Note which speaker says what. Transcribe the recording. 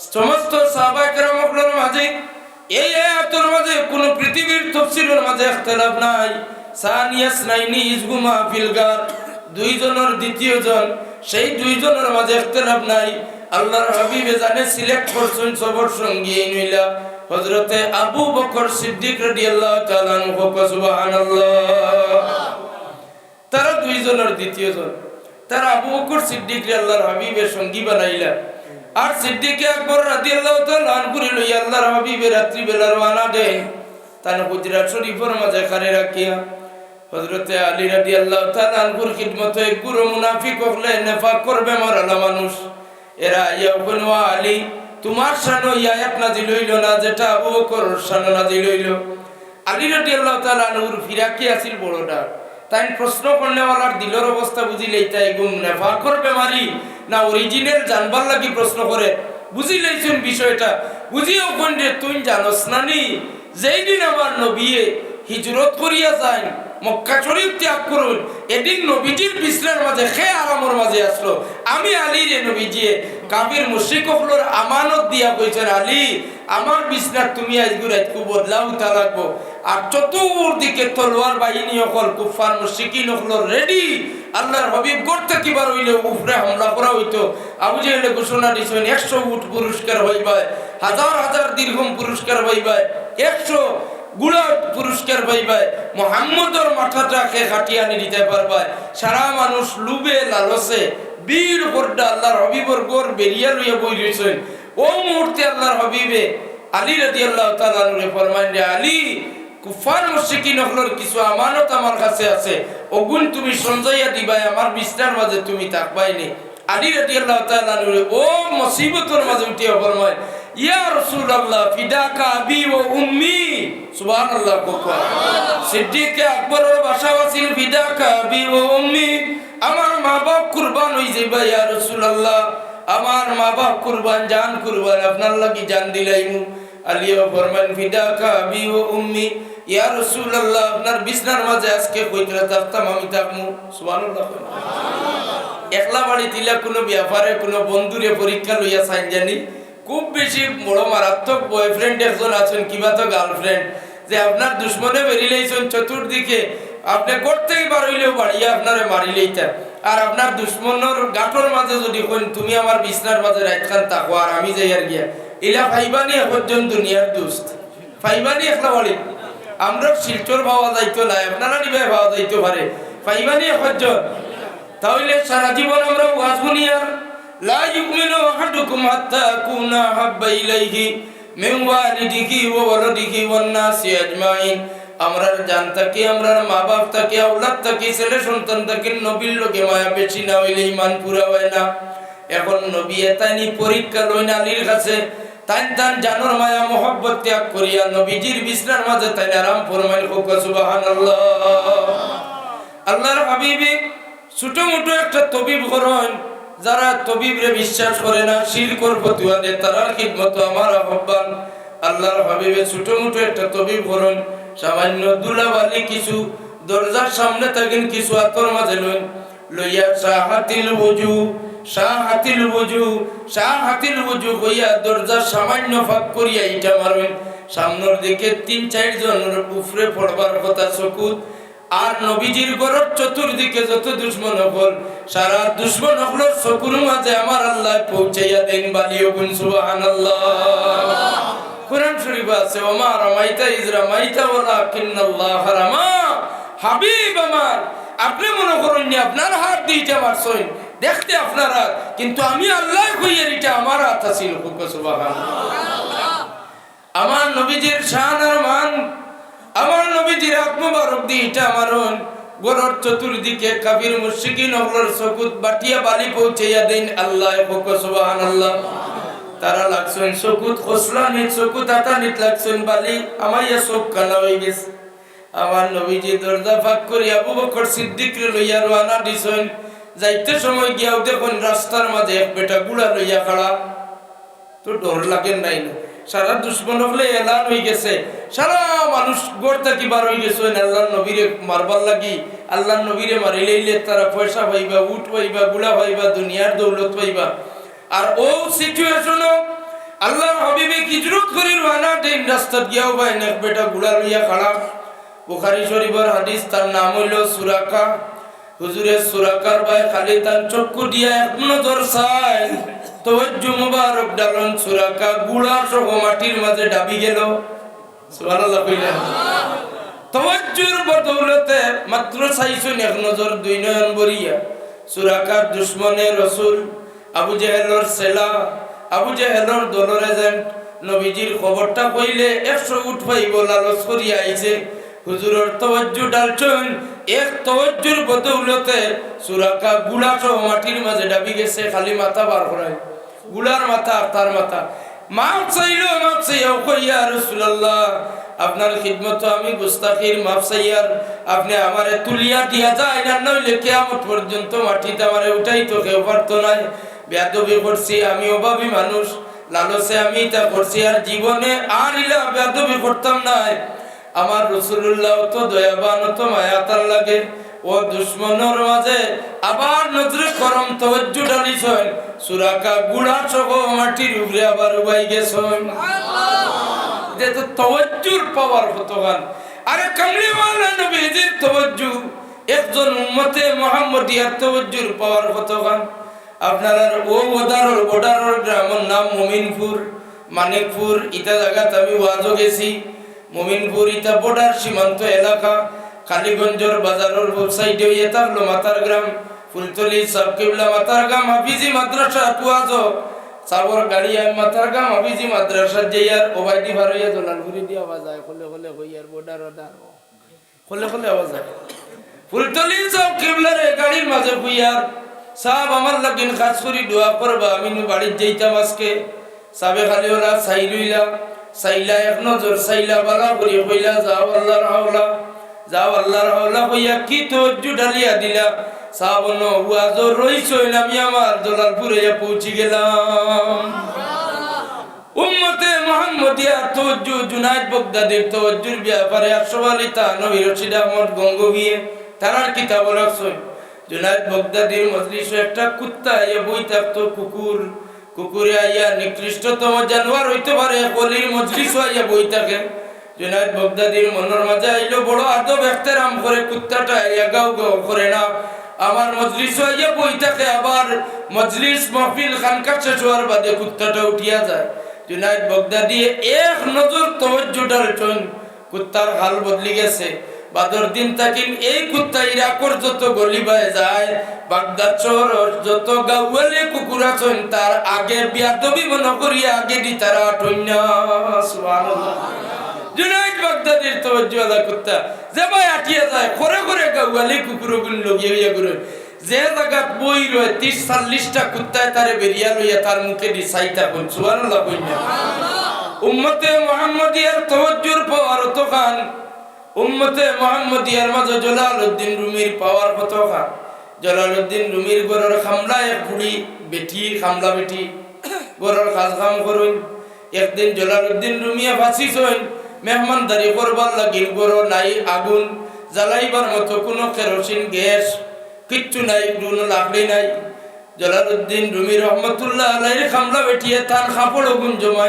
Speaker 1: সমস্ত সাহাবায়ে কেরামের মাঝে এই আয়াতের মাঝে কোন পৃথিবীর তাফসীরের মাঝে ইখতিলাফ নাই। সানিয়াস নাইনি ইজগুমা ফিল গার, দুইজনের দ্বিতীয় জন, সেই দুইজনের মাঝে ইখতিলাফ নাই। আল্লাহর হাবিবে জানে সিলেক্ট করছেন সবর সঙ্গী নইলা হযরতে আবু বকর সিদ্দিক রাদিয়াল্লাহু তাআলা আনহু। সুবহানাল্লাহ। তারা দুইজনের দ্বিতীয় জন, তারা আবু বকর সিদ্দিক আল্লাহর হাবিবের সঙ্গী বানাইলা। আর সিদ্দিক আকবর রাদিয়াল্লাহু তাআলা আনহু লইয়া আল্লাহর হাবিবের রাত্রি বেলা রওনা দেন। তার হুজরা শরীফের মাঝে খারে রাখিয়া হযরতে আলী রাদিয়াল্লাহু তাআলা আনহুর খিদমতে গুরু মুনাফিক হলে নেফাক করবে মরালা মানুষ, এরা ইয়া বনু আলী তোমার শানো ইয়া আয়াত নাযিল হইল না যেটা আবু বকর শানো নাযিল হইল। আলী রাদিয়াল্লাহু তাআলা আনহুর ফিরাকি আছিল বড়টা, তাই প্রশ্ন করনেওয়ালার দিলের অবস্থা বুঝিলেই তাই গুম নেফাক করবে মারি না অরিজিনাল জানবার লাগি প্রশ্ন করে। বুঝিলেইছেন বিষয়টা, বুঝিও কোন যে তুই জানোস না নি যেই দিন আমার নবী হিজরত করিয়া যায় মক্কা শরীফ ত্যাগ করুন, এদিন নবীজির বিছনার মাঝে খে আরামর মাঝে আসলো। আমি আলী রে নবীজি কাফির মুশরিকগুলোর আমানত দিয়া কইছেন আলী আমার বিছনার তুমি আজকে রাতকু বদলাও তা লাগবো। আর চতুর্দিকে তলোয়ার বাহিনী হল কুফার মুশরিকিন হল রেডি। আল্লাহর হাবিব করতে কিবার হইলে উপরে হামলা করা হইতো। আবু জাহেল ঘোষণা দিয়েছেন 100 উট পুরস্কার হইবাই, হাজার হাজার দীর্ঘম পুরস্কার হইবাই, 100 গুলা পুরস্কার পাইবাই, মুহাম্মদর মাথাটাকে খাটিয়ে আনি দিতে পারবাই। সারা মানুষ লুবে লালসে বীর হরডা আল্লাহর হাবিবর গোর বেরিয়া লইয়া বই রইছেন। ও মুহূর্তে আল্লাহর হাবিবে আলী রাদিয়াল্লাহু তাআলা আনহু ফরমান যে আলী কুফার মুশরিকিন হলর কিছু আমানত আমার কাছে আছে, ওগুন তুমি সঞ্জয়া দিবাই, আমার বিছনার মাঝে তুমি থাকবাইনি। আলী রাদিয়াল্লাহু তাআলা আনহু ও মুসিবতের মাঝে উঠিয়া ফরমায় ইয়া রাসূলুল্লাহ ফিদাকা আবি ওয়া উম্মি। সুবহানাল্লাহ। সিদ্দিক আকবরের ভাষা আছিল ফিদাকা আবি ওয়া উম্মি, আমার মা বাপ কুরবান হই যাইবা ইয়া রাসূলুল্লাহ, আমার মা বাপ কুরবান, জান কুরবান, আপনার লাগি জান দিলাইমু। আলিও ফরমান ফিদাকা আবি ওয়া উম্মি ইয়া রাসূলুল্লাহ, আপনার বিছনার মাঝে আজকে কইরা থাকতাম আমি থাকমু। সুবহানাল্লাহ। একলা বাড়ি দিলা কোনো ব্যাপারে কোনো বন্ধুরে পরীক্ষা লইয়া সাইন জানি খুব বেশি বড় মারাত্মক বয়ফ্রেন্ড একজন আছেন কিবা তো গার্লফ্রেন্ড, যে আপনার দুশ্মনে বেরিয়েছেন চতুর্দিকে, আপনি করতেই পারইলেও বাড়িয়া আপনারে মারিলেইতা। আর আপনার দুশ্মনের গাঁটর মাঝে যদি কইন তুমি আমার বিছনার মাঝে রাতখান থাকো আর আমি যাই আর গিয়া, এলা ফাইবানি একজন দুনিয়ার দোস্ত ফাইবানি একলা বাড়ি। আমরা শিলচর পাওয়া যাইতো না, আপনারা নিবে পাওয়া যাইতে পারে, ফাইবানি একজন। তাহলে সারা জীবন আমরা ওয়াজ শুনি আর লা ইউমিনু আহাদুকুম হাত্তা কুনা হাব্বা ইলাইহি মিন ওয়ালিদিহি ওয়া ওয়ালাদিহি ওয়ান নাসি আজমাইন। আমরার জান থাকি, আমরার মা বাপ থাকি, আওলাদ থাকি, ছেলে সন্তান থাকি, নবীর লোকে মায়া বেশি না হইলে ঈমান পুরা হয় না। এখন নবী এতানি পরীক্ষা লইন আলীর কাছে, তাই তান জানোর মায়া মোহব্বত ত্যাগ করিয়া নবীজির বিছনার মাঝে তাই আরাম ফরমাইল। সুবহানাল্লাহ। আল্লাহর হাবিবে ছোট মোটো একটা তবিব করেন, যারা তবিবরে বিশ্বাস করে না, শিরকর ফতোয়া দেয়, তার খিদমত আমার আহ্বান। আল্লাহর হাবিবে ছোট মোটো একটা তবিব করেন, সামান্য দুলাবালি কিছু দরজার সামনে থাকেন কিছু আতর মাঝে লইন লইয়া শাহাতিল ওযু শাহাতিল ওযু শাহাতিল ওযু হইয়া দরজার সামান্য ফাঁক করিয়া ইটা মারবেন। সামনের দিকে 3-4 জনের উপরে পড়বার কথা চকুত। আর নবীজির ঘরের চতুর্দিকে যত দুশ্মন হল সারা দুশ্মন হলর চকুর মাঝে আমার আল্লাহ পৌঁছাইয়া দেন বালিও গুন। সুবহানাল্লাহ। কুরআন শরীফ আছে ওমা রামাইতা ইজ রামাইতা ওয়ালাকিন্নাল্লাহ রামা। হাবিব আমার, আপনি মনে করেন নি আপনার হাত দিতে মারছেন, দেখতে আপনার হাত, কিন্তু আমি আল্লাহ কইয়া এটা আমার হাত আছিল। সুবহানাল্লাহ। আমার নবীজির শান আর মান, আমার নবীজির আত্মবারক দিটা মারুন গোরর চতুর্দিকে কাফির মুশরিকিন হলর চকুত বাটিয়া বালি পৌঁছাইয়া দেন আল্লাহ। সুবহানাল্লাহ। তারা লাগছেন চকুত খসলানি, চকুত আতানিত লাগছেন বালি, আমাইয়া চোখ কানা হয়ে গেছে। আমার নবীজি দরজা ফাঁক করি আবু বকর সিদ্দিক লইয়া রওনা দিছেন। যাইতে সময় গিয়াও দেখুন রাস্তার মাঝে এক বেটা গুড়া লইয়া খাড়া। তো ডর লাগে নাই না, সারা দুশ্মন হলে এলান হয়ে গেছে, সারা মানুষ গড় থাকি বার হয়ে গেছে আল্লাহর নবীরে মারবার লাগি। আল্লাহর নবীরে মারিলে তারা পয়সা পাইবা, উঠ পাইবা, গুড়া পাইবা, দুনিয়ার দৌলত পাইবা। আর ও সিচুয়েশন আল্লাহ হাবিবে হিজরত করি রওনা দেন রাস্তা গিয়াও ভাই নেক বেটা গুড়া লইয়া খাড়া বুখারী শরীফের হাদিস তার নাম হইল সুরাকা হুজুরের সুরাকার ভাই খালি তার চক্ষু দিয়া এক নজর চাই তাওয়াজ্জু মুবারক ডালন সুরাকা গুড়া সহ মাটির মাঝে ডাবি গেল সুবহানাল্লাহ কইলেন তাওয়াজ্জুর বদৌলতে মাত্র চাইছেন এক নজর দুই নয়ন বরিয়া সুরাকার দুশমনে রাসূল আবু জেহেলের সেলা আবু জেহেলের দলের এজেন্ট নবীজির খবরটা কইলে 100 উঠ পাইব লালচ করিয়া আইছে হুজুরের তাওয়াজ্জু ডালছেন এক তাওয়াজ্জুর বদৌলতে সুরাকা গুড়া সহ মাটির মাঝে ডাবি গেছে খালি মাথা বার করায় গুড়ার মাথা তার মাথা মাফ চাইলো মাফ চাইও কইয়া রাসূলুল্লাহ আপনার খিদমত আমি গুস্তাখির মাফ চাইয়ার আপনি আমারে তুলিয়া দিয়া যায় না নইলে কিয়ামত পর্যন্ত মাটিতে আমারে উঠাইতো কেউ পারতো না বেয়াদবি করছি আমি অভাবী মানুষ লালসে আমি তা করছি আর জীবনে আর ইলা বেয়াদবি করতাম না আমার রাসূলুল্লাহ তো দয়াবান তো মায়াতার লাগে ও দুশমনের মাঝে আবার নজরে করম তাওয়াজ্জু ডালিছেন সুরাকা গুড়া সহ মাটির উপরে আবার উবাই গেছেন সুবহানাল্লাহ এটা তো তাওয়াজ্জুর পাওয়ার কতখান আরে কামলিওয়ালা নবীজির তাওয়াজ্জু একজন উম্মতে মুহাম্মদিয়ার তাওয়াজ্জুর পাওয়ার কতখান আপনারা ও বর্ডারের গ্রামের নাম মুমিনপুর মানিকপুর ইটা জায়গাতে আমি ওয়াজও গেছি মুমিনপুর ইটা বর্ডার সীমান্ত এলাকা কালীগঞ্জের বাজারের ওয়েবসাইটে এটা হলো মাতার গ্রাম ফুলতলি সাবকিবলা মাতার গ্রাম হাফিজি মাদ্রাসা তুয়াজো সাবর গাড়িয়া মাতার গ্রাম হাফিজি মাদ্রাসা যাইয়ার ওবাইদি ভারইয়া জলালপুরি দিয়া আওয়াজ আয় খলে খলে হইয়ার বর্ডার ওদার খলে খলে আওয়াজ আয় ফুলতলি সাবকিবলার গাড়ির মাঝে হইয়ার সাহেব আমার লাগিন খাস করি দোয়া করবা আমি বাড়ির যাইতাম আজকে সাবে খালি ওলা সাইলুইলা সাইলা এক নজর সাইলা বালা করি কইলা যাও আল্লাহর হাওলা যাও আল্লাহর হাওলা কইয়া কি তাওয়াজ্জু ঢালিয়া দিলা সাহেব নো ওয়াজ রইছই আমি আমার জলালপুরে পৌঁছি গেলাম উম্মতে মুহাম্মদিয়া তাওয়াজ্জু জুনায়েদ বাগদাদির তাওয়াজ্জুর ব্যাপারে আশরাফ নবী রশিদ আহমদ গঙ্গোগিয়ে তার কিতাব রাখছেন জুনায়েদ বাগদাদির মজলিসে একটা কুত্তা আইয়া বই থাকতো কুকুরে আইয়া নিকৃষ্টতম জানোয়ার হইতে পারে কলির মজলিস আইয়া বই থাকে জুনায়েদ বাগদাদির মনের মাঝে আইলো বড় আদব ইহতেরাম করে কুত্তাটা আইয়া গাও গাও করে না আমার মজলিস আইয়া বই থাকে আবার মজলিস মাহফিল খানকা শেষ হওয়ার বাদে কুত্তাটা উঠিয়া যায় জুনায়েদ বাগদাদি এক নজর তাওয়াজ্জু ডালছেন কুত্তার হাল বদলি গেছে বাদর দিন তাকিন এই কুত্তা ইরাকর যত গলি বায়ে যায় বাগদাদ শহর যত গাওয়ালে কুকুর আছেন তার আগে বিয়াদবি মনে করি আগে দি তারা আটইনা সুবহানাল্লাহ জুনায়েদ বাগদাদির তাওয়াজ্জু আলা কুত্তা যে ভাই আটিয়া যায় করে করে গাওয়ালে কুকুরগুন লগিয়ে ইয়া করে যে জায়গা বই রয় 30-40টা কুত্তায় তারে বেরিয়া লইয়া তার মুখে দি সাইতা কোন সুবহানাল্লাহ কইনা উম্মতে মুহাম্মদিয়ার তাওয়াজ্জুর পাওয়ার তো খান উম্মতে মুহাম্মদিয়ার মাঝে জালালউদ্দিন রুমির পাওয়ার কতখান জালালউদ্দিন রুমির ঘরের খামলা এক বুড়ি বেটি খামলা বেটি ঘরের কাজ কাম করুন একদিন জালালউদ্দিন রুমিয়া ফাঁসিছেন মেহমানদারি করবার লাগিন ঘর নাই আগুন জ্বালাইবার মতো কোনো কেরোসিন গ্যাস কিচ্ছু নাই কোনো লাকড়ি নাই জালালউদ্দিন রুমি রহমতুল্লাহ আলাইহির খামলা বেটিয়ে তার কাপড় গুণ জমায়